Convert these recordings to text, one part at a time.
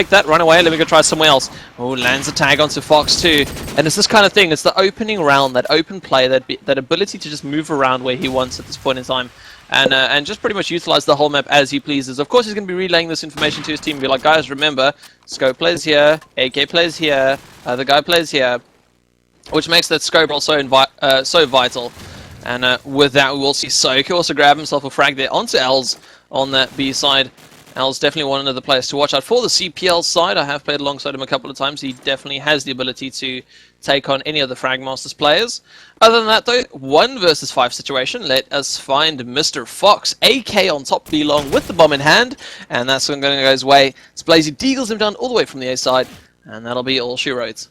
Take that, run away, let me go try somewhere else. Oh, lands a tag onto Fox too. And it's this kind of thing, it's the opening round, that open play, that ability to just move around where he wants at this point in time. And just pretty much utilize the whole map as he pleases. Of course, he's going to be relaying this information to his team and be like, guys, remember, Scope plays here, AK plays here, the guy plays here, which makes that Scope also so vital. And with that, we will see Soka also grab himself a frag there onto Els on that B side. Els definitely one of the players to watch out for. The CPL side, I have played alongside him a couple of times. He definitely has the ability to take on any of the Fragmasters players. Other than that, though, 1 versus 5 situation. Let us find Mr. Fox, AK on top B long with the bomb in hand. And that's going to go his way. Blazy deagles him down all the way from the A side. And that'll be all she wrote.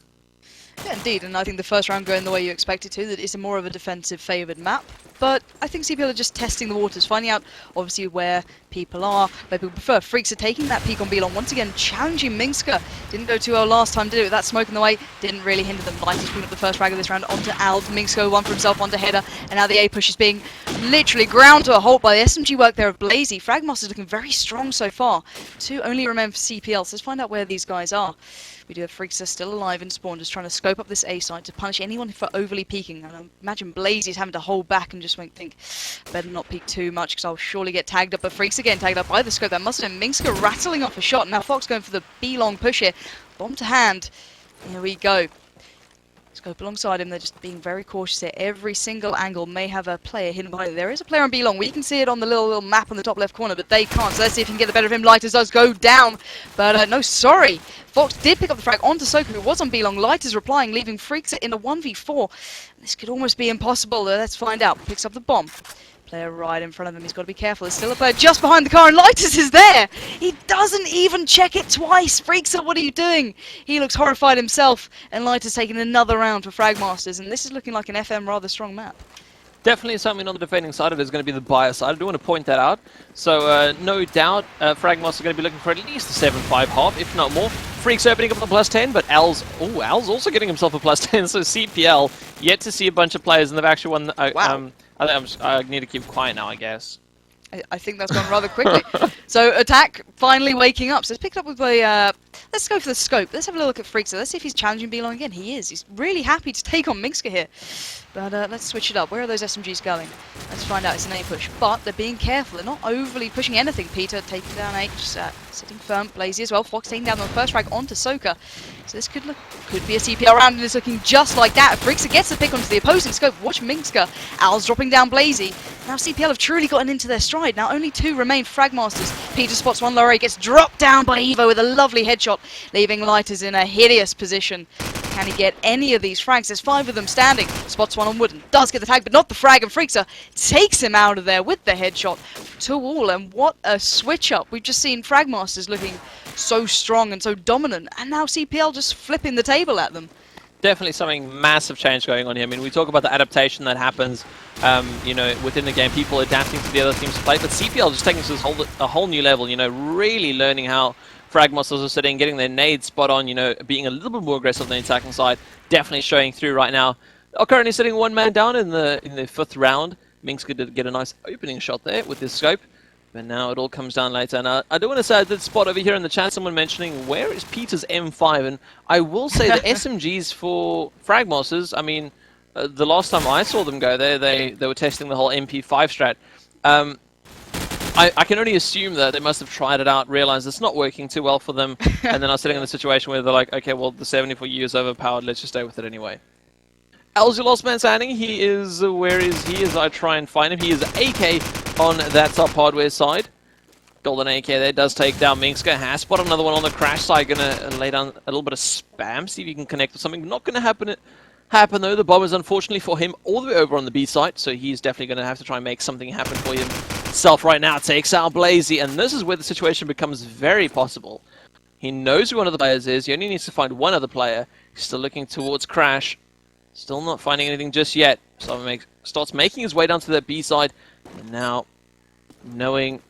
Yeah, indeed, and I think the first round going the way you expect it to, that it's a more of a defensive favoured map. But I think CPL are just testing the waters, finding out obviously where people are, where people prefer. Freaks are taking that peek on Belong, once again challenging Minska. Didn't go too well last time, did it? With that smoke in the way, didn't really hinder them. Light is putting up the first frag of this round onto Al. Minska, one for himself, onto Header, and now the A push is being literally ground to a halt by the SMG work there of Blazy. Fragmasters looking very strong so far. 2 only remain for CPL, so let's find out where these guys are. We do have Freaks are still alive in spawn, just trying to scope up this A side to punish anyone for overly peeking. And I imagine Blazy's having to hold back and just think, better not peek too much because I'll surely get tagged up. But Freaks again tagged up by the scope. That must have been Minska rattling off a shot. Now Fox going for the B-long push here. Bomb to hand. Here we go. Scope alongside him, they're just being very cautious here. Every single angle may have a player hidden behind it. There is a player on B-long. We can see it on the little map on the top left corner, but they can't. So let's see if he can get the better of him. Lighters does go down, but no, sorry. Fox did pick up the frag onto Soka, who was on B-long. Lighters replying, leaving Freaks in a 1v4. This could almost be impossible. Let's find out. Picks up the bomb. Player right in front of him, he's got to be careful. There's still a player just behind the car, and Lighters is there! He doesn't even check it twice! Freaks up, what are you doing? He looks horrified himself, and Lighters taking another round for Fragmasters, and this is looking like an FM rather strong map. Definitely something on the defending side of it is going to be the buyer side. I do want to point that out. So no doubt Fragmasters are going to be looking for at least a 7-5 half, if not more. Freaks opening up the +10, but Al's also getting himself a +10, so CPL yet to see a bunch of players, and they've actually won... Wow. I need to keep quiet now, I guess. I think that's gone rather quickly. So attack finally waking up. So let's pick it up with a... let's go for the scope. Let's have a look at Freaks. Let's see if he's challenging B-long again. He is. He's really happy to take on Minska here. But let's switch it up. Where are those SMGs going? Let's find out. It's an A push. But they're being careful. They're not overly pushing anything. Peter taking down A, just sitting firm. Blazy as well. Fox taking down the first frag onto Soka. So this could be a CPL round, and it's looking just like that. Freaks gets the pick onto the opposing scope. Watch Minska. Al's dropping down Blazy. Now CPL have truly gotten into their stride. Now only 2 remain. Fragmasters. Peter spots one. Laurie gets dropped down by Evo with a lovely headshot, leaving Lighters in a hideous position. Can he get any of these frags? There's 5 of them standing. Spots one on Wooden. Does get the tag, but not the frag. And Freakser takes him out of there with the headshot. 2-all. And what a switch up. We've just seen Fragmasters looking so strong and so dominant. And now CPL just flipping the table at them. Definitely something massive change going on here. I mean, we talk about the adaptation that happens, you know, within the game, people adapting to the other teams to play, but CPL just taking it to a whole new level, you know, really learning how Fragmasters are sitting, getting their nades spot on, you know, being a little bit more aggressive on the attacking side, definitely showing through right now. Are currently sitting 1 man down in the 5th round. Minska did get a nice opening shot there with his scope. But now it all comes down later. And I do want to say I did spot over here in the chat someone mentioning, where is Peter's M5? And I will say the SMGs for Fragmasters, I mean, the last time I saw them go there, they were testing the whole MP5 strat. I can only assume that they must have tried it out, realized it's not working too well for them, and then are sitting in a situation where they're like, okay, well, the 70 for you is overpowered, let's just stay with it anyway. Al's your last man standing. He is, where is he? As I try and find him, he is AK on that top hardware side. Golden AK there does take down Minska. Has spot another one on the crash side. Gonna lay down a little bit of spam, see if you can connect with something. Not gonna happen though. The bomb is unfortunately for him all the way over on the B side, so he's definitely gonna have to try and make something happen for himself right now. Takes out Blazy, and this is where the situation becomes very possible. He knows who one of the players is. He only needs to find one other player. He's still looking towards Crash. Still not finding anything just yet. So starts making his way down to that B side. And now, knowing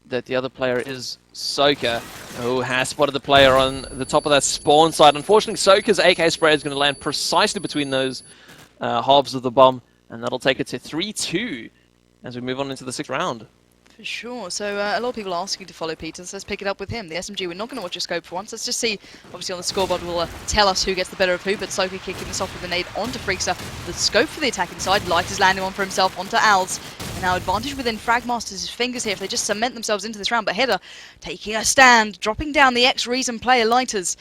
that the other player is Soka, who has spotted the player on the top of that spawn side. Unfortunately, Soka's AK spray is going to land precisely between those halves of the bomb. And that'll take it to 3-2 as we move on into the 6th round. For sure. So a lot of people are asking to follow Peter, so let's pick it up with him. The SMG, we're not going to watch a scope for once. Let's just see, obviously on the scoreboard will tell us who gets the better of who, but Soka kicking this off with a nade onto Freakster. The scope for the attacking side, Light is landing one for himself onto Al's. And now advantage within Fragmasters' fingers here if they just cement themselves into this round, but Header taking a stand, dropping down the X-Reason player Lighters.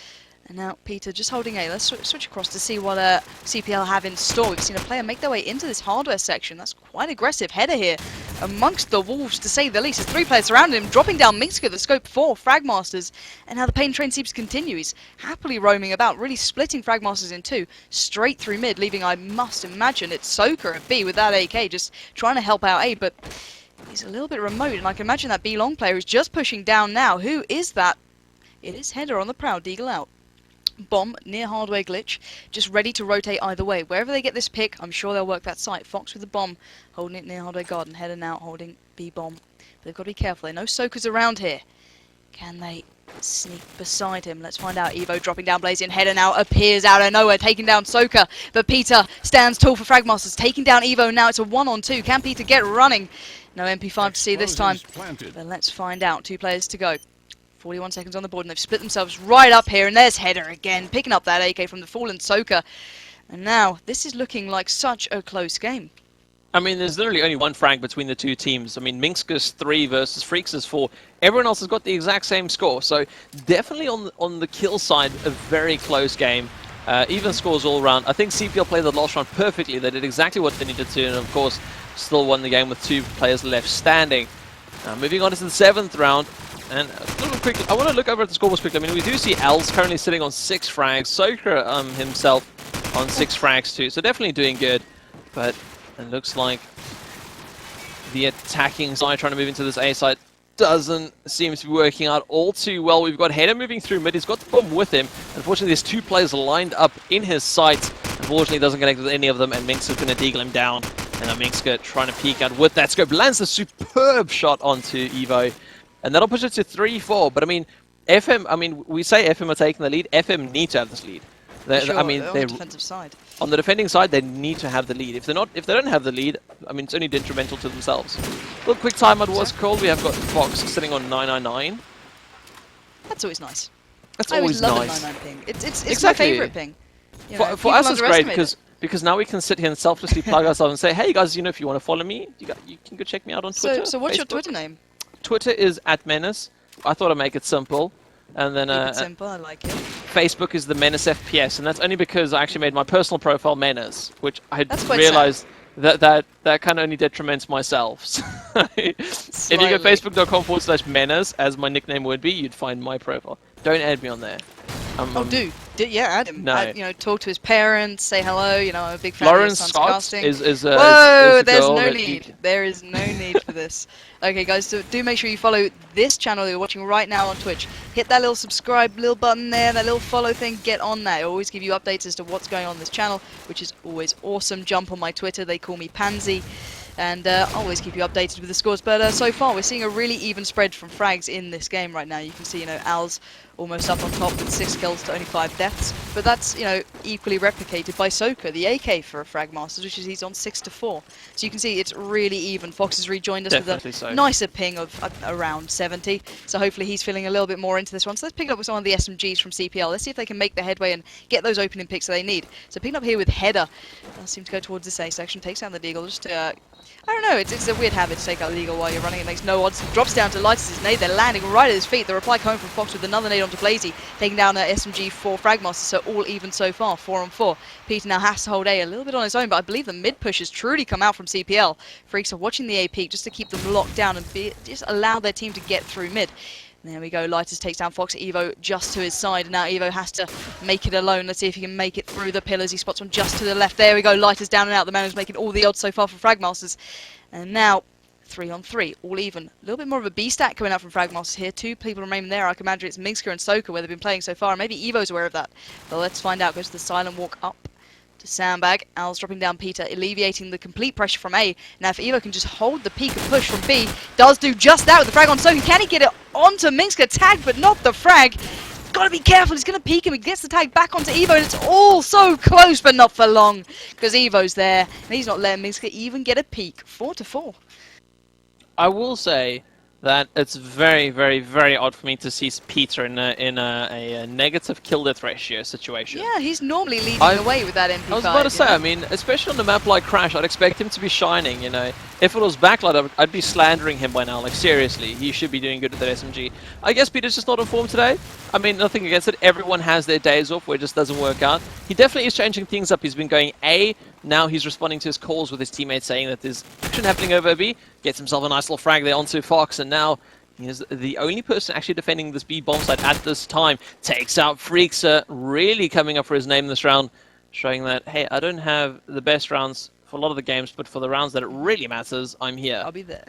And now Peter just holding A. Let's switch across to see what CPL have in store. We've seen a player make their way into this hardware section. That's quite aggressive. Header here amongst the wolves, to say the least. There's 3 players surrounding him, dropping down Minska, the scope for Fragmasters. And how the pain train seems to continue. He's happily roaming about, really splitting Fragmasters in 2, straight through mid, leaving, I must imagine, it's Soka at B with that AK, just trying to help out A, but he's a little bit remote, and I can imagine that B long player is just pushing down now. Who is that? It is Header on the prowl, Deagle out. Bomb near hardware glitch, just ready to rotate either way. Wherever they get this pick, I'm sure they'll work that site. Fox with the bomb, holding it near hardware garden. Header now holding B bomb. But they've got to be careful. They know Soka's around here. Can they sneak beside him? Let's find out. Evo dropping down Blazy, and Header now appears out of nowhere, taking down Soka. But Peter stands tall for Fragmasters, taking down Evo. Now it's a 1-on-2. Can Peter get running? No MP5 to see this time. But let's find out. 2 players to go. 41 seconds on the board, and they've split themselves right up here, and there's Header again, picking up that AK from the fallen Soka. And now, this is looking like such a close game. I mean, there's literally only 1 frag between the 2 teams. I mean, Minska's 3 versus Freaks' 4. Everyone else has got the exact same score, so definitely on the kill side, a very close game. Even scores all around. I think CPL played the last round perfectly. They did exactly what they needed to, and of course, still won the game with 2 players left standing. Moving on to the 7th round. And a little bit quickly, I want to look over at the scoreboard quickly. I mean, we do see Al's currently sitting on 6 frags. Soka himself on 6 frags too. So definitely doing good. But it looks like the attacking side trying to move into this A side doesn't seem to be working out all too well. We've got Header moving through mid. He's got the bomb with him. Unfortunately, there's 2 players lined up in his sights. Unfortunately, he doesn't connect with any of them, and Minska's going to deagle him down. And now Minska trying to peek out with that scope. Lands a superb shot onto Evo. And that'll push it to 3-4. But I mean, FM. I mean, we say FM are taking the lead. FM need to have this lead. Sure, I mean, on the defensive side. On the defending side, they need to have the lead. If they don't have the lead, I mean, it's only detrimental to themselves. A quick timeout was called. We have got Fox sitting on 999. That's always nice. That's I always love nice. A 99 ping. It's Exactly. my favorite ping. You know, For us, it's great underestimate because now we can sit here and selflessly plug ourselves and say, hey guys, you know, if you want to follow me, you can go check me out on Twitter. So what's your Facebook. Twitter name? Twitter is @Menace. I thought I'd make it simple. And then Keep it simple, I like it. Facebook is the Menace FPS, and that's only because I actually made my personal profile Menace, which I realized that kind of only detriments myself. So if you go facebook.com/Menace, as my nickname would be, you'd find my profile. Don't add me on there. Yeah, add him. No. You know, talk to his parents, say hello. You know, I'm a big fan Lawrence of his son's Scott casting. Whoa, there's no need. There is no need for this. Okay, guys, so do make sure you follow this channel that you're watching right now on Twitch. Hit that little subscribe little button there, that little follow thing. Get on that. I always give you updates as to what's going on this channel, which is always awesome. Jump on my Twitter. They call me Pansy. And I'll always keep you updated with the scores. But so far, we're seeing a really even spread from frags in this game right now. You can see, you know, Al's almost up on top with 6 kills to only 5 deaths. But that's, you know, equally replicated by Soka, the AK for a Fragmasters, which is he's on 6-4. So you can see it's really even. Fox has rejoined us with a nicer ping of around 70. So hopefully he's feeling a little bit more into this one. So let's pick it up with some of the SMGs from CPL. Let's see if they can make the headway and get those opening picks that they need. So picking up here with Header. Does seem to go towards this A section. Takes down the Deagle. Just I don't know, it's a weird habit to take out Legal while you're running. It makes no odds. Drops down to Lights' nade. They're landing right at his feet. The reply coming from Fox with another nade onto Blazy, taking down the SMG for Fragmasters. So all even so far, 4-on-4. Peter now has to hold A little bit on his own, but I believe the mid push has truly come out from CPL. Freaks are watching the A peak just to keep them locked down and just allow their team to get through mid. There we go, Lighters takes down Fox, Evo just to his side, and now Evo has to make it alone. Let's see if he can make it through the pillars. He spots one just to the left. There we go, Lighters down and out. The man who's making all the odds so far for Fragmasters. And now, 3-on-3, all even. A little bit more of a B stack coming out from Fragmasters here. 2 people remain there. I can imagine it's Minska and Soka where they've been playing so far. Maybe Evo's aware of that. But let's find out. Goes to the silent walk up to Sandbag. Al's dropping down Peter, alleviating the complete pressure from A. Now if Evo can just hold the peak and push from B, does do just that with the frag on Soka. Can he get it onto Minska? Tag, but not the frag. Gotta be careful, he's gonna peek him. He gets the tag back onto Evo, and it's all so close, but not for long. Because Evo's there, and he's not letting Minska even get a peek. 4-4. I will say, that it's very, very, very odd for me to see Peter in a negative kill-death ratio situation. Yeah, he's normally leading the way with that MP5. I was about to say, I mean, especially on a map like Crash, I'd expect him to be shining, you know. If it was Backlight, I'd be slandering him by now, like seriously, he should be doing good with that SMG. I guess Peter's just not in form today. I mean, nothing against it, everyone has their days off where it just doesn't work out. He definitely is changing things up, he's been going A, now he's responding to his calls with his teammates saying that there's action happening over B, gets himself a nice little frag there onto Fox, and now he is the only person actually defending this B bomb site at this time. Takes out Freakser, really coming up for his name this round, showing that, hey, I don't have the best rounds for a lot of the games, but for the rounds that it really matters, I'm here. I'll be there.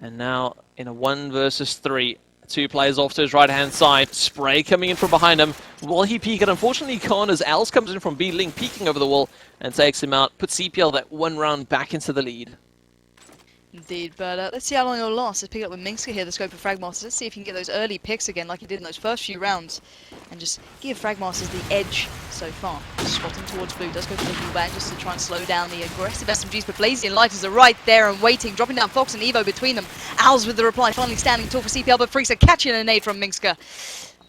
And now in a 1 versus 3, 2 players off to his right-hand side. Spray coming in from behind him. Will he peek it? Unfortunately, he can't, as Els comes in from B, Link peeking over the wall and takes him out. Puts CPL that 1 round back into the lead. Indeed, but let's see how long it'll last. Let's pick it up with Minska here, the scope of Fragmasters. Let's see if he can get those early picks again like he did in those first few rounds and just give Fragmasters the edge so far. Spotting towards blue, does go for the blue back just to try and slow down the aggressive SMGs, but Blazy and Lighters are right there and waiting, dropping down Fox and Evo between them. Owls with the reply, finally standing tall for CPL, but Freaks are catching a nade from Minska.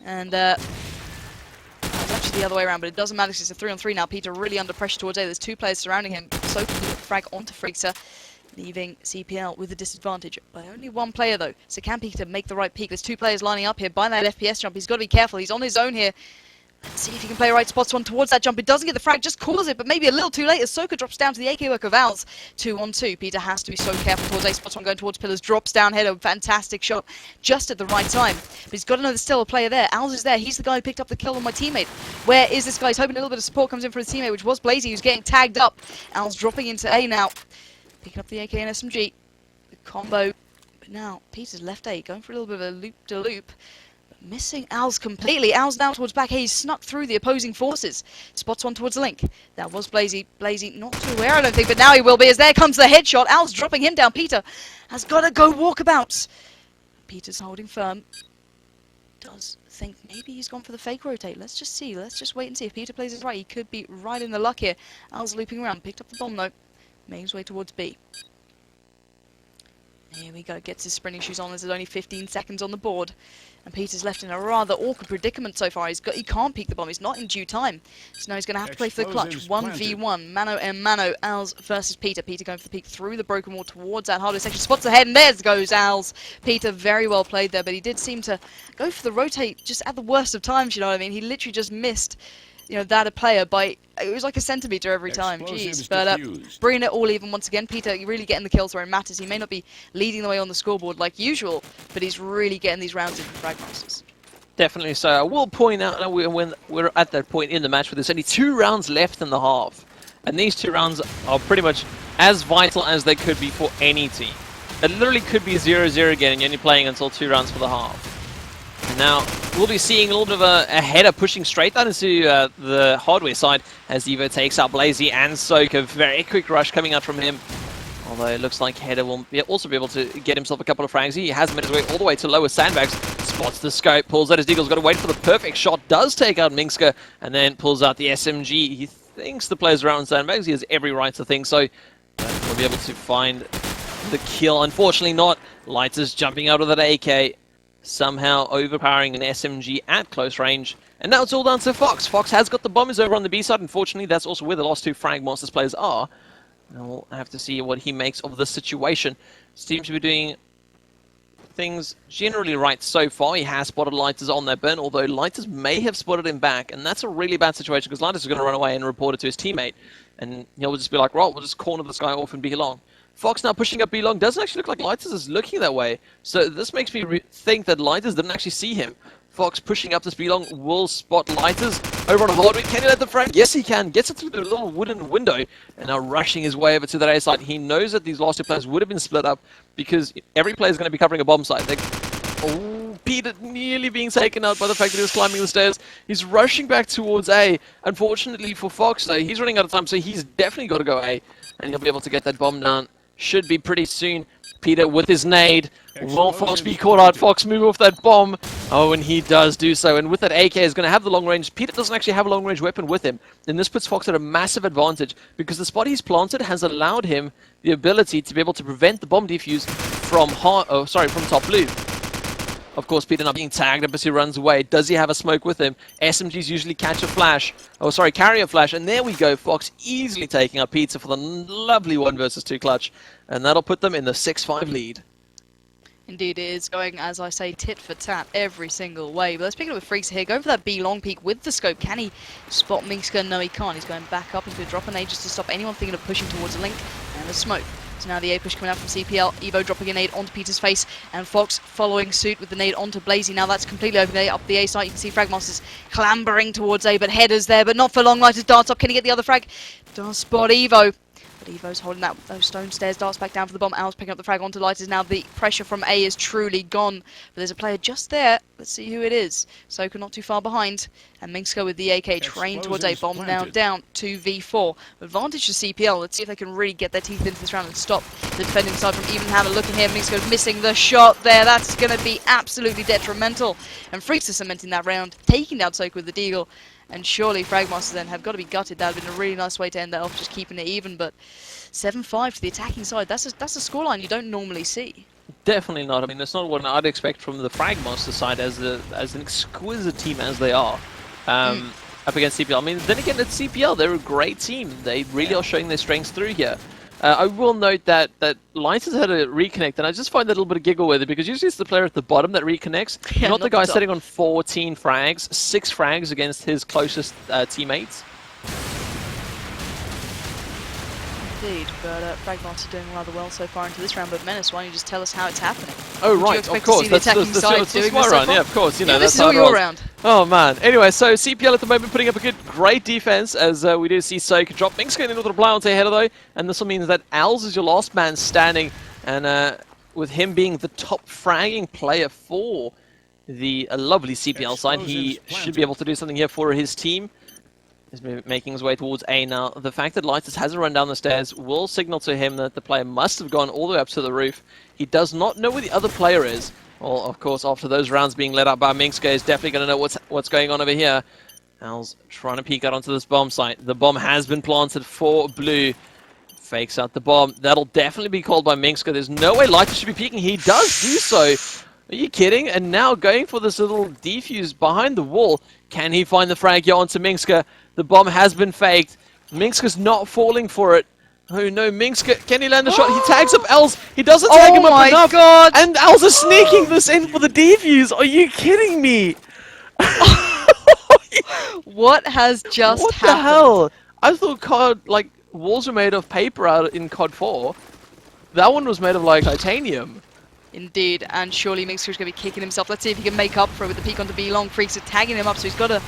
And it's actually the other way around, but it doesn't matter because it's a 3-on-3 now. Peter really under pressure towards A. There's 2 players surrounding him, so can he frag onto Freakser, leaving CPL with a disadvantage by only 1 player though. So can Peter make the right peak? There's 2 players lining up here by that FPS jump. He's got to be careful. He's on his own here. Let's see if he can play right spots one towards that jump. It doesn't get the frag, just calls it, but maybe a little too late as Soka drops down to the AK work of Owls. 2-on-2. Peter has to be so careful towards A. Spots one going towards Pillars. Drops down head. A fantastic shot just at the right time. But he's got to know there's still a player there. Owls is there. He's the guy who picked up the kill on my teammate. Where is this guy? He's hoping a little bit of support comes in for his teammate, which was Blazy, who's getting tagged up. Owls dropping into A now. Picking up the AK and SMG. The combo. But now Peter's left A, going for a little bit of a loop-de-loop. Missing Owls completely. Owls down towards back. He's snuck through the opposing forces. Spots one towards Link. That was Blazy. Blazy not too aware, I don't think, but now he will be, as there comes the headshot. Owls dropping him down. Peter has got to go walkabouts. Peter's holding firm. Does think maybe he's gone for the fake rotate. Let's just see. Let's just wait and see. If Peter plays it right, he could be right in the luck here. Owls looping around. Picked up the bomb, though. Made his way towards B. Here we go, gets his sprinting shoes on. There's only 15 seconds on the board. And Peter's left in a rather awkward predicament so far. He can't peek the bomb, he's not in due time. So now he's going to have to play for the clutch. 1v1, Mano and Mano, Owls versus Peter. Peter going for the peek through the broken wall towards that hardware section. Spots ahead, and there goes Owls. Peter very well played there, but he did seem to go for the rotate just at the worst of times, you know what I mean? He literally just missed, you know, that a player by, it was like a centimeter every time. Jeez. But bringing it all even once again. Peter really getting the kills where it matters. He may not be leading the way on the scoreboard like usual, but he's really getting these rounds in for Fragmasters. Definitely so. I will point out that when we're at that point in the match where there's only 2 rounds left in the half. And these 2 rounds are pretty much as vital as they could be for any team. It literally could be 0-0 again and you're only playing until 2 rounds for the half. And now we'll be seeing a little bit of a header pushing straight down into the hardware side as Evo takes out Blazy and Soka. Very quick rush coming out from him. Although it looks like Header will also be able to get himself a couple of frags. He has made his way all the way to lower sandbags. Spots the scope, pulls out his deagle's got to wait for the perfect shot. Does take out Minska and then pulls out the SMG. He thinks the players around sandbags. He has every right to think so. We'll be able to find the kill. Unfortunately not. Lighters jumping out of that AK. Somehow overpowering an SMG at close range. And now it's all down to Fox. Fox has got the bombers over on the B side. Unfortunately, that's also where the last 2 Fragmasters players are. And we'll have to see what he makes of the situation. Seems to be doing things generally right so far. He has spotted Lighters on that burn, although Lighters may have spotted him back. And that's a really bad situation because Lighters is going to run away and report it to his teammate. And he'll just be like, well, we'll just corner this guy off and be long. Fox now pushing up B long. Doesn't actually look like Lighters is looking that way. So this makes me think that Lighters didn't actually see him. Fox pushing up this B long will spot Lighters over on hardware. Can he let the frag? Yes, he can. Gets it through the little wooden window and now rushing his way over to that A side. He knows that these last 2 players would have been split up because every player is going to be covering a bomb site. Oh, Peter nearly being taken out by the fact that he was climbing the stairs. He's rushing back towards A. Unfortunately for Fox, though, he's running out of time, so he's definitely got to go A. And he'll be able to get that bomb down. Should be pretty soon. Peter with his nade. Will Fox be caught out? Fox move off that bomb. Oh, and he does do so. And with that AK, is going to have the long range. Peter doesn't actually have a long range weapon with him. And this puts Fox at a massive advantage because the spot he's planted has allowed him the ability to be able to prevent the bomb defuse from from top blue. Of course, Peter not being tagged up as he runs away. Does he have a smoke with him? SMGs usually catch a flash. Oh, sorry, carry a flash. And there we go. Fox easily taking up Peter for the lovely 1 versus 2 clutch. And that'll put them in the 6-5 lead. Indeed, it is going, as I say, tit for tat every single way. But let's pick it up with Freaks here. Going for that B long peek with the scope. Can he spot Minxka? No, he can't. He's going back up. He's going to drop an A just to stop anyone thinking of pushing towards a link. And a smoke. So now the A push coming out from CPL. Evo dropping a nade onto Peter's face. And Fox following suit with the nade onto Blazy. Now that's completely open up the A side. You can see Fragmasters clambering towards A, but headers there, but not for long. Lighters darts up. Can he get the other frag? Does spot Evo. But Evo's holding those stone stairs, darts back down for the bomb. Owl's picking up the frag onto Lighters. Now the pressure from A is truly gone. But there's a player just there. Let's see who it is. Soka not too far behind. And Minxka with the AK trained towards A. Bomb now down to V4. Advantage to CPL. Let's see if they can really get their teeth into this round and stop the defending side from even having a look at him. Minxka missing the shot there. That's going to be absolutely detrimental. And Freaks are cementing that round, taking down Soka with the deagle. And surely Fragmasters then have got to be gutted. That would have been a really nice way to end that off, just keeping it even. But 7-5 to the attacking side. That's a scoreline you don't normally see. Definitely not. I mean, that's not what I'd expect from the Fragmaster side as an exquisite team as they are. Up against CPL. I mean, then again, it's CPL. They're a great team. They really are showing their strengths through here. I will note that Lions has had a reconnect, and I just find that a little bit of giggle with it, because usually it's the player at the bottom that reconnects, not the guy sitting on 14 frags, 6 frags against his closest teammates. Indeed, but Fragmasters doing rather well so far into this round. But Menace, why don't you just tell us how it's happening? Oh, right, of course. That's my round. Yeah, of course. You know, this that's is all your round. Oh, man. Anyway, so CPL at the moment putting up a great defense, as we do see Soak drop. Minxka getting a little reply onto header, though. And this will mean that Owls is your last man standing. And with him being the top fragging player for the lovely CPL side, he should be able to do something here for his team. He's making his way towards A now. The fact that Lighters hasn't run down the stairs will signal to him that the player must have gone all the way up to the roof. He does not know where the other player is. Well, of course, after those rounds being let out by Minxka, he's definitely going to know what's going on over here. Al's trying to peek out onto this bomb site. The bomb has been planted for Blue. Fakes out the bomb. That'll definitely be called by Minxka. There's no way Lighters should be peeking. He does do so. Are you kidding? And now going for this little defuse behind the wall. Can he find the frag here onto Minxka? The bomb has been faked. Minxka's not falling for it. Oh no, Minxka, can he land the shot? He tags up Els. He doesn't tag him up enough. Oh my god! And Els is sneaking this in for the defuse. Are you kidding me? What has just happened? What the hell? I thought COD, walls were made of paper out in CoD4. That one was made of, titanium. Indeed, and surely Minxka's going to be kicking himself. Let's see if he can make up for it with the peek onto B long. Freaks are tagging him up, so he's got to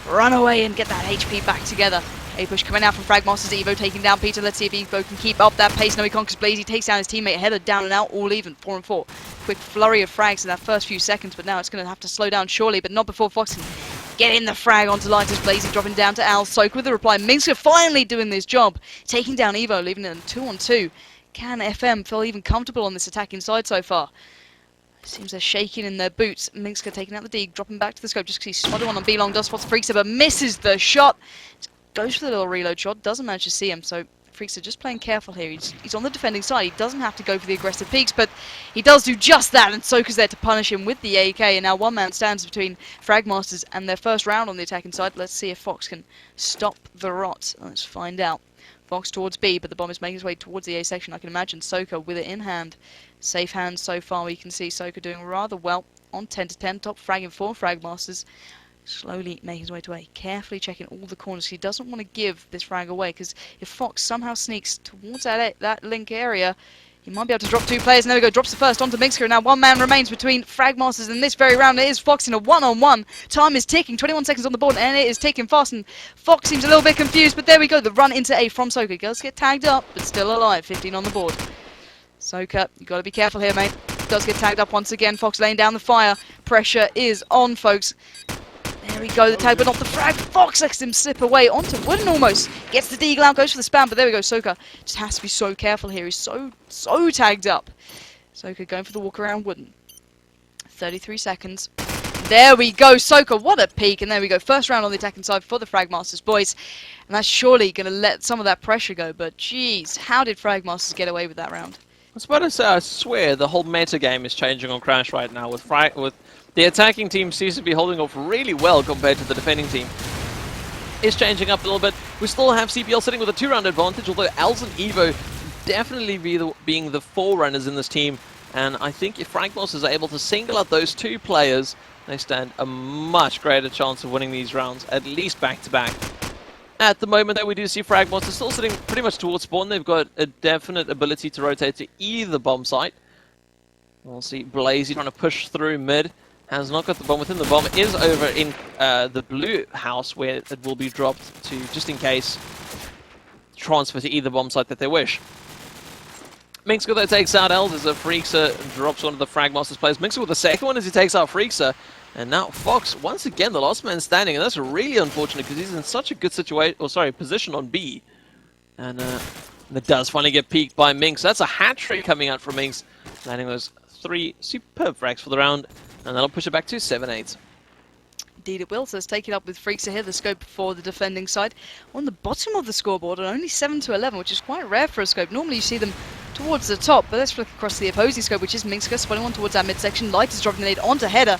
run away and get that HP back together. A push coming out from Fragmasters. Evo taking down Peter. Let's see if Evo can keep up that pace. No, he can't, because Blazy takes down his teammate. Header down and out, all even, 4-4. Quick flurry of frags in that first few seconds, but now it's going to have to slow down surely, but not before Fox can get in the frag onto Lighters. Blazy dropping down to Al. Soak with the reply. Minxka finally doing this job, taking down Evo, leaving it in 2-on-2. Can FM feel even comfortable on this attacking side so far? Seems they're shaking in their boots. Minxka taking out the D, dropping back to the scope just because he's spotted one on B long. Does spots Freakster, but misses the shot. Goes for the little reload shot, doesn't manage to see him. So Freakster just playing careful here. He's on the defending side. He doesn't have to go for the aggressive peaks, but he does do just that. And Soka's there to punish him with the AK. And now one man stands between Fragmasters and their first round on the attacking side. Let's see if Fox can stop the rot. Let's find out. Fox towards B, but the bomb is making his way towards the A section. I can imagine Soka with it in hand. Safe hands so far. We can see Soka doing rather well on 10-10. Top fragging for Fragmasters. Slowly making his way to A. Carefully checking all the corners. He doesn't want to give this frag away, because if Fox somehow sneaks towards that link area, he might be able to drop 2 players. And there we go. Drops the first onto Minxka. And now one man remains between Fragmasters in this very round. It is Fox in a one-on-one. Time is ticking. 21 seconds on the board. And it is ticking fast. And Fox seems a little bit confused. But there we go. The run into A from Soka. Does get tagged up, but still alive. 15 on the board. Soka, you got to be careful here, mate. Does get tagged up once again. Fox laying down the fire. Pressure is on, folks. There we go, the tag, but not the frag. Fox lets him slip away onto Wooden almost. Gets the deagle out, goes for the spam, but there we go. Soka just has to be so careful here. He's so tagged up. Soka going for the walk around Wooden. 33 seconds. There we go, Soka, what a peek. And there we go, first round on the attacking side for the Fragmasters, boys. And that's surely going to let some of that pressure go. But jeez, how did Fragmasters get away with that round? was about to say, I swear the whole meta game is changing on Crash right now. With the attacking team seems to be holding off really well compared to the defending team. Is changing up a little bit. We still have CPL sitting with a 2-round advantage, although Els and Evo definitely being the forerunners in this team. And I think if Fragmasters are able to single out those two players, they stand a much greater chance of winning these rounds, at least back-to-back. At the moment that we do see Fragmasters still sitting pretty much towards spawn. They've got a definite ability to rotate to either bomb site. We'll see Blazy trying to push through mid. Has not got the bomb within. The bomb is over in the blue house where it will be dropped to, just in case, transfer to either bomb site that they wish. Minxka though takes out Els as a Freakser drops one of the Fragmasters players. Minxka with the second one as he takes out Freakser. And now Fox, once again, the last man standing, and that's really unfortunate because he's in such a good position on B. And that does finally get peeked by Minx. That's a hat-trick coming out from Minx, landing those 3 superb frags for the round, and that'll push it back to 7-8. Indeed it will, so let's take it up with Freakser here, the scope for the defending side. On the bottom of the scoreboard, and only 7-11, which is quite rare for a scope. Normally you see them towards the top, but let's flick across to the opposing scope, which is Minxka, spotting one towards that midsection. Light is dropping the nade onto Header.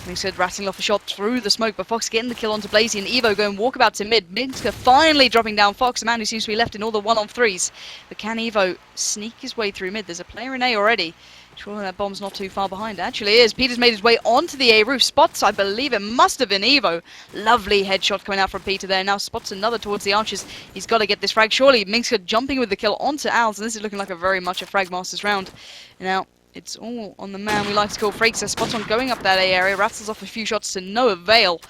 Minxka rattling off a shot through the smoke, but Fox getting the kill onto Blazy, and Evo going walkabout to mid. Minxka finally dropping down Fox, the man who seems to be left in all the 1-on-3s. But can Evo sneak his way through mid? There's a player in A already. Surely that bomb's not too far behind. Actually is. Peter's made his way onto the A roof. Spots, I believe it must have been Evo. Lovely headshot coming out from Peter there. Now spots another towards the archers. He's got to get this frag. Surely Minxka jumping with the kill onto Als, and this is looking like a very much a Fragmasters round. Now, it's all on the man we like to call Freakser. Spot on going up that A area. Rattles off a few shots to no avail.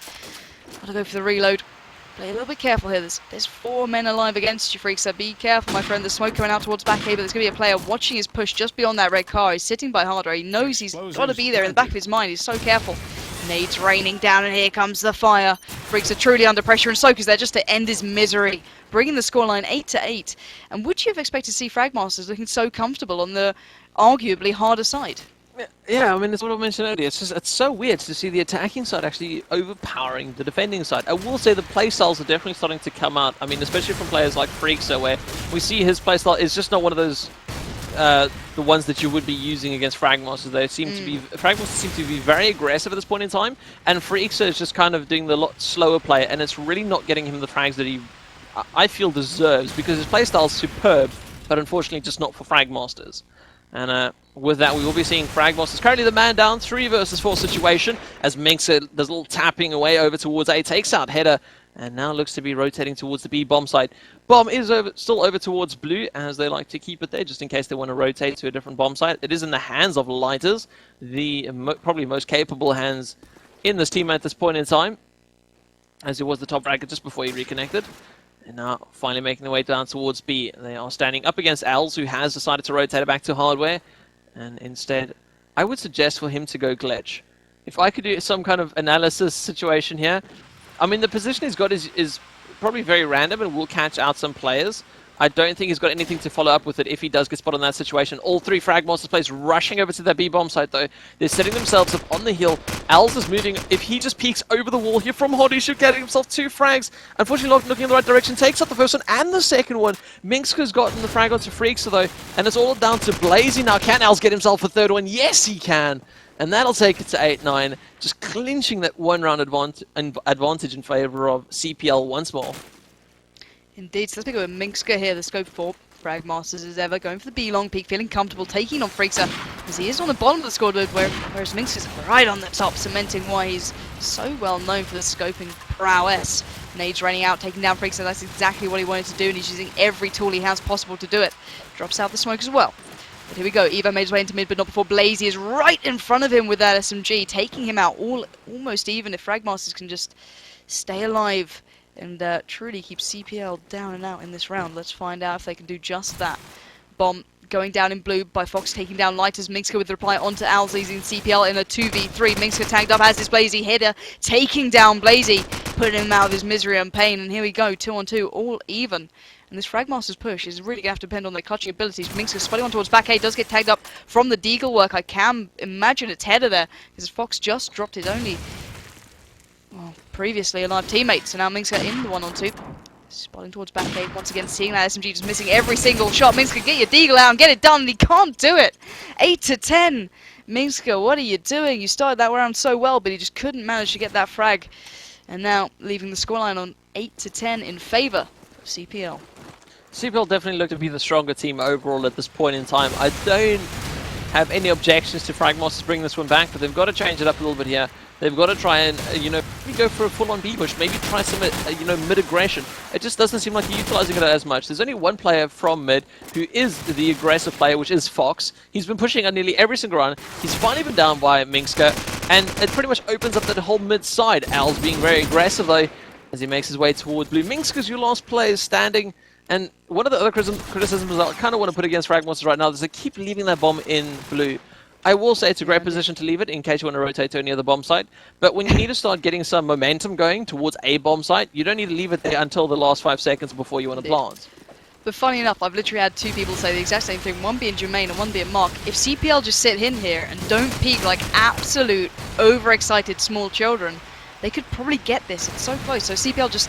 Gotta go for the reload. Play a little bit careful here. There's 4 men alive against you, Freakser. Be careful, my friend. The smoke coming out towards back A, but there's going to be a player watching his push just beyond that red car. He's sitting by hardware. He knows he's got to be there in the back of his mind. He's so careful. Nades raining down, and here comes the fire. Freakser truly under pressure, and Soak is there just to end his misery, bringing the scoreline 8-8. And would you have expected to see Fragmasters looking so comfortable on the arguably harder side? Yeah, I mean, it's what I mentioned earlier. It's so weird to see the attacking side actually overpowering the defending side. I will say the playstyles are definitely starting to come out. I mean, especially from players like Freakser, where we see his playstyle is just not one of those the ones that you would be using against Fragmasters. They seem to be Fragmasters seem to be very aggressive at this point in time, and Freakser is just kind of doing the lot slower play, and it's really not getting him the frags that he I feel deserves, because his playstyle is superb, but unfortunately just not for Fragmasters. And with that, we will be seeing Fragmasters currently the man down, 3 versus 4 situation, as Minx does a little tapping away over towards A, takes out Header, and now looks to be rotating towards the B bomb site. Bomb is still over towards blue, as they like to keep it there, just in case they want to rotate to a different bomb site. It is in the hands of Lighters, the probably most capable hands in this team at this point in time, as it was the top bracket just before he reconnected. And now finally making their way down towards B. They are standing up against Els, who has decided to rotate it back to hardware. And instead, I would suggest for him to go glitch. If I could do some kind of analysis situation here, I mean, the position he's got is probably very random and will catch out some players. I don't think he's got anything to follow up with it if he does get spotted in that situation. All 3 Fragmasters players rushing over to their B bomb site, though. They're setting themselves up on the hill. Els is moving. If he just peeks over the wall here from Hod, he should get himself 2 frags. Unfortunately, not looking in the right direction. Takes out the first one and the second one. Minxka's gotten the frag onto Freakser, though. And it's all down to Blazy now. Can Els get himself a 3rd one? Yes, he can. And that'll take it to 8-9. Just clinching that 1-round advantage in favor of CPL once more. Indeed, so let's pick up a Minxka here, the scope for Fragmasters as ever, going for the B-long peak, feeling comfortable, taking on Freakser, as he is on the bottom of the scoreboard, whereas Minxka's right on the top, cementing why he's so well known for the scoping prowess. Nades running out, taking down Freakser, that's exactly what he wanted to do, and he's using every tool he has possible to do it. Drops out the smoke as well. But here we go, Evo made his way into mid, but not before Blazy is right in front of him with that SMG, taking him out almost even if Fragmasters can just stay alive and truly keep CPL down and out in this round. Let's find out if they can do just that. Bomb going down in blue by Fox, taking down Lighters. Minxka with the reply onto Als, using CPL in a 2v3. Minxka tagged up, has this Blazy. Header taking down Blazy, putting him out of his misery and pain. And here we go, 2-on-2, all even. And this Fragmasters push is really going to have to depend on their clutching abilities. Minxka spotting on towards back A, does get tagged up from the Deagle work. I can imagine it's Header there, because Fox just dropped his only previously alive teammate. So now Minxka in the 1-on-2. Spotting towards back 8 once again, seeing that SMG just missing every single shot. Minska, get your deagle out and get it done, and he can't do it. 8 to 10. Minska, what are you doing? You started that round so well, but he just couldn't manage to get that frag. And now leaving the scoreline on 8 to 10 in favour of CPL. CPL definitely look to be the stronger team overall at this point in time. I don't have any objections to Fragmasters bringing this one back, but they've got to change it up a little bit here. They've got to try and, maybe go for a full-on B-push, maybe try some, mid-aggression. It just doesn't seem like you're utilising it as much. There's only one player from mid who is the aggressive player, which is Fox. He's been pushing on nearly every single run. He's finally been down by Minska, and it pretty much opens up that whole mid side. Al's being very aggressive, though, as he makes his way towards blue. Minska's your last player standing, and one of the other criticisms I kind of want to put against Fragmasters right now is they keep leaving that bomb in blue. I will say it's a great position to leave it in case you want to rotate to any other bomb site. But when you need to start getting some momentum going towards a bomb site, you don't need to leave it there until the last 5 seconds before you want to plant. But funny enough, I've literally had 2 people say the exact same thing, one being Jermaine and one being Mark. If CPL just sit in here and don't peek like absolute overexcited small children, they could probably get this. It's so close. So CPL just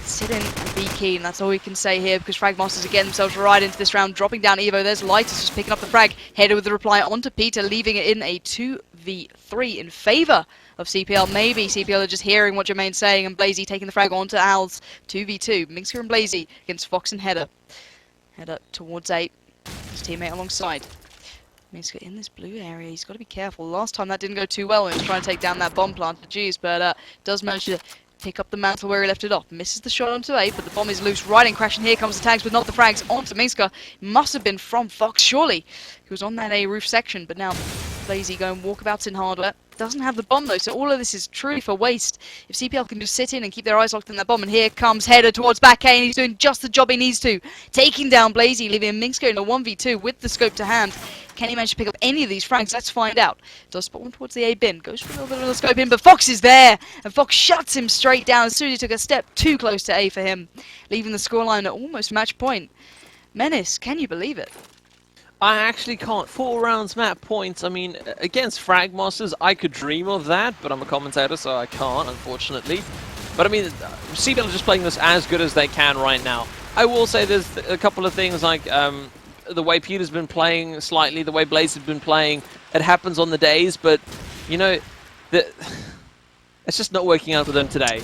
sit in and be keen. That's all we can say here, because Fragmasters are getting themselves right into this round, dropping down Evo. There's Lightus just picking up the frag, headed with the reply onto Peter, leaving it in a 2v3 in favour of CPL. Maybe CPL are just hearing what Jermaine's saying, and Blazy taking the frag onto Al's 2v2. Minska and Blazy against Fox and Header. Header towards 8, his teammate alongside. Minska in this blue area, he's got to be careful. Last time that didn't go too well when he was trying to take down that bomb plant for G's, but does manage to pick up the mantle where he left it off. Misses the shot onto 8, but the bomb is loose. Right in, crashing. Here comes the tags, but not the frags. Onto Minska. Must have been from Fox, surely. He was on that A roof section, but now Blazy going walkabouts in hardware. Doesn't have the bomb though, so all of this is truly for waste. If CPL can just sit in and keep their eyes locked on that bomb, and here comes Header towards back A, and he's doing just the job he needs to. Taking down Blazy, leaving Minska in a 1v2 with the scope to hand. Can he manage to pick up any of these frags? Let's find out. Does spot one towards the A bin. Goes for a little bit of the scope in, but Fox is there! And Fox shuts him straight down as soon as he took a step too close to A for him. Leaving the scoreline at almost match point. Menace, can you believe it? I actually can't. 4 rounds map points. I mean, against Fragmasters, I could dream of that, but I'm a commentator, so I can't, unfortunately. But I mean, CPL are just playing this as good as they can right now. I will say there's a couple of things like the way Peter's been playing slightly, the way Blaze has been playing. It happens on the days, but you know, it's just not working out for them today.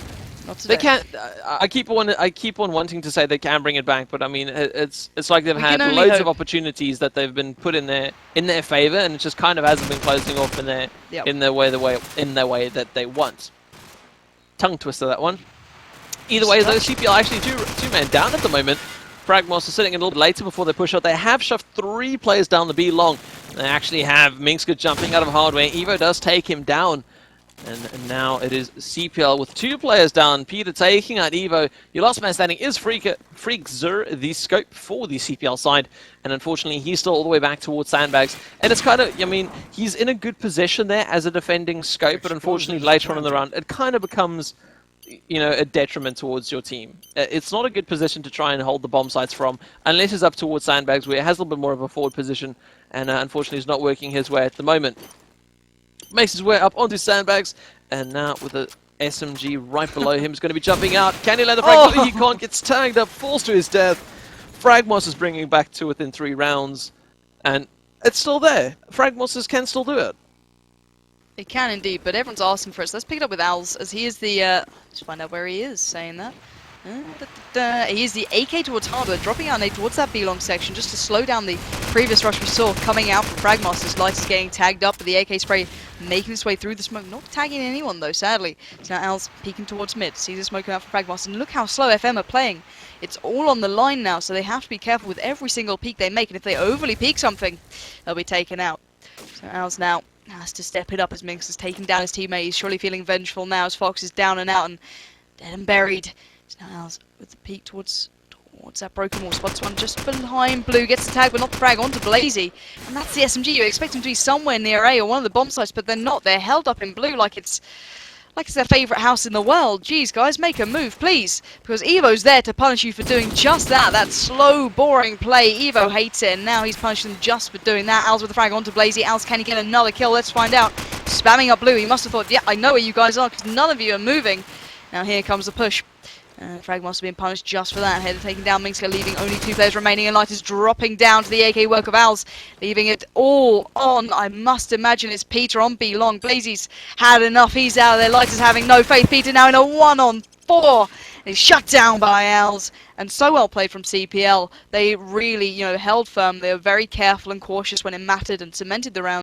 They can't. I keep on wanting to say they can bring it back, but I mean, it's like they've had loads of opportunities that they've been put in their favor, and it just kind of hasn't been closing off in their way that they want. Tongue twister, that one. Either way, though, CPL actually two-man down at the moment. Fragmasters sitting a little bit later before they push out. They have shoved 3 players down the B long. They actually have Minska jumping out of hardware. Evo does take him down. And now it is CPL with 2 players down. Peter taking out Evo. Your last man standing is Freakzer, the scope for the CPL side. And unfortunately, he's still all the way back towards sandbags. And it's kind of, I mean, he's in a good position there as a defending scope. But unfortunately, later on in the round, it kind of becomes, you know, a detriment towards your team. It's not a good position to try and hold the bomb sites from, unless it's up towards sandbags, where it has a little bit more of a forward position. And unfortunately, it's not working his way at the moment. Makes his way up onto sandbags, and now with the SMG right below him, is going to be jumping out. Can he land the frag? Oh. He can't, gets tagged up, falls to his death. Fragmasters bringing back to within 3 rounds, and it's still there. Fragmasters can still do it. It can indeed, but everyone's asking for it, so let's pick it up with Al's, as he is the, let's find out where he is saying that. He is the AK towards hardware, dropping out towards that B-long section just to slow down the previous rush we saw coming out from Fragmasters. Light is getting tagged up, but the AK spray making its way through the smoke. Not tagging anyone though, sadly. So now Al's peeking towards mid. Sees the smoke out from Fragmasters, and look how slow FM are playing. It's all on the line now, so they have to be careful with every single peek they make, and if they overly peek something, they'll be taken out. So Al's now has to step it up as Minx is taking down his teammate. He's surely feeling vengeful now as Fox is down and out and dead and buried. So now Al's with the peek towards that broken wall. Spots one just behind blue, gets the tag but not the frag onto Blazy. And that's the SMG. You expect them to be somewhere near A or one of the bomb sites, but they're not. They're held up in blue like it's their favourite house in the world. Jeez, guys, make a move, please. Because Evo's there to punish you for doing just that. That slow, boring play. Evo hates it, and now he's punishing them just for doing that. Al's with the frag onto Blazy. Al's, can he get another kill? Let's find out. Spamming up blue. He must have thought, yeah, I know where you guys are, because none of you are moving. Now here comes the push. Fragmasters being punished just for that. Header taking down Minska, leaving only 2 players remaining, and Light is dropping down to the AK work of Owls, leaving it all on. I must imagine it's Peter on B long. Blazy's had enough. He's out of there. Light is having no faith. Peter now in a 1-on-4. He's shut down by Owls, and so well played from CPL. They really, held firm. They were very careful and cautious when it mattered and cemented the round.